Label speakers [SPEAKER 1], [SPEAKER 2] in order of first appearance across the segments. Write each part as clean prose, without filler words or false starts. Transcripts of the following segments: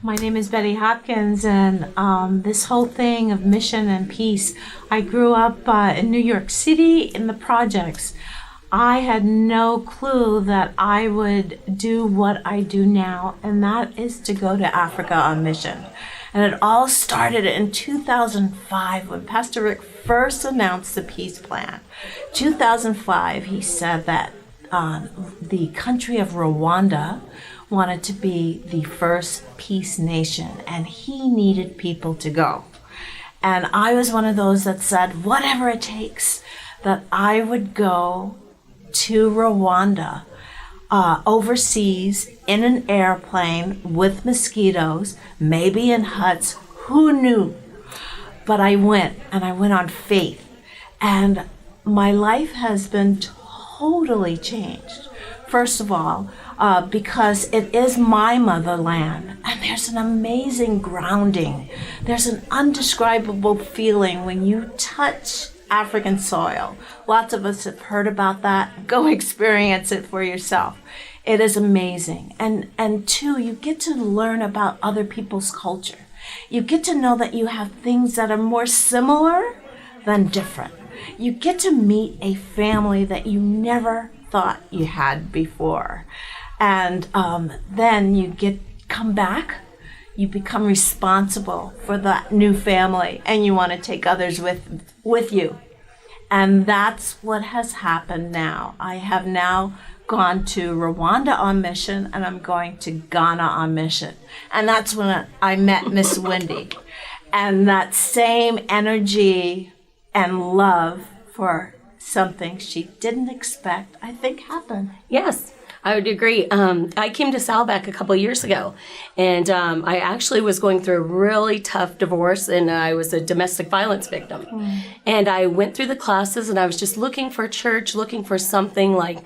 [SPEAKER 1] My name is Betty Hopkins, and this whole thing of mission and peace, I grew up in New York City in the projects. I had no clue that I would do what I do now, and that is to go to Africa on mission. And it all started in 2005 when Pastor Rick first announced the peace plan. 2005, he said that the country of Rwanda wanted to be the first peace nation, and he needed people to go. And I was one of those that said, whatever it takes, that I would go to Rwanda overseas in an airplane with mosquitoes, maybe in huts, who knew? But I went, and I went on faith. And my life has been totally changed. First of all, because it is my motherland, and there's an amazing grounding. There's an indescribable feeling when you touch African soil. Lots of us have heard about that. Go experience it for yourself. It is amazing. And two, you get to learn about other people's culture. You get to know that you have things that are more similar than different. You get to meet a family that you never thought you had before. And then you come back, you become responsible for that new family, and you want to take others with you. And that's what has happened now. I have now gone to Rwanda on mission, and I'm going to Ghana on mission. And that's when I met Miss Wendy. And that same energy and love for something she didn't expect, I think, happened.
[SPEAKER 2] Yes, I would agree. I came to Saddleback a couple of years ago, and I actually was going through a really tough divorce, and I was a domestic violence victim. And I went through the classes, and I was just looking for a church, looking for something like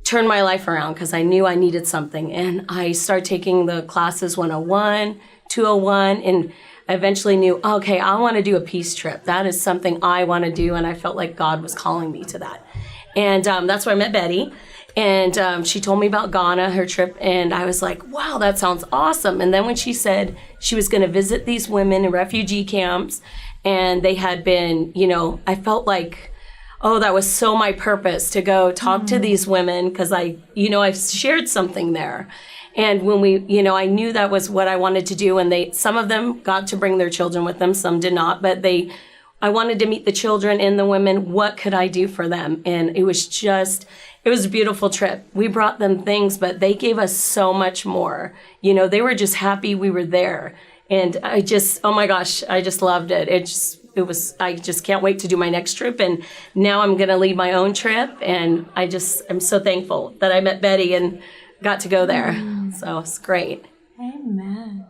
[SPEAKER 2] turn my life around, because I knew I needed something. And I started taking the classes 101, 201, and I eventually knew, okay, I want to do a peace trip. That is something I want to do, and I felt like God was calling me to that. And that's where I met Betty. And she told me about Ghana, her trip, and I was like, wow, that sounds awesome. And then when she said she was going to visit these women in refugee camps, and they had been, I felt like, oh, that was so my purpose to go talk to these women, because I shared something there. And when I knew that was what I wanted to do, and some of them got to bring their children with them, some did not, but I wanted to meet the children and the women. What could I do for them? And it was a beautiful trip. We brought them things, but they gave us so much more. They were just happy we were there. And oh my gosh, I just loved it. I just can't wait to do my next trip. And now I'm going to lead my own trip. And I'm so thankful that I met Betty and got to go there. So it's great.
[SPEAKER 1] Amen.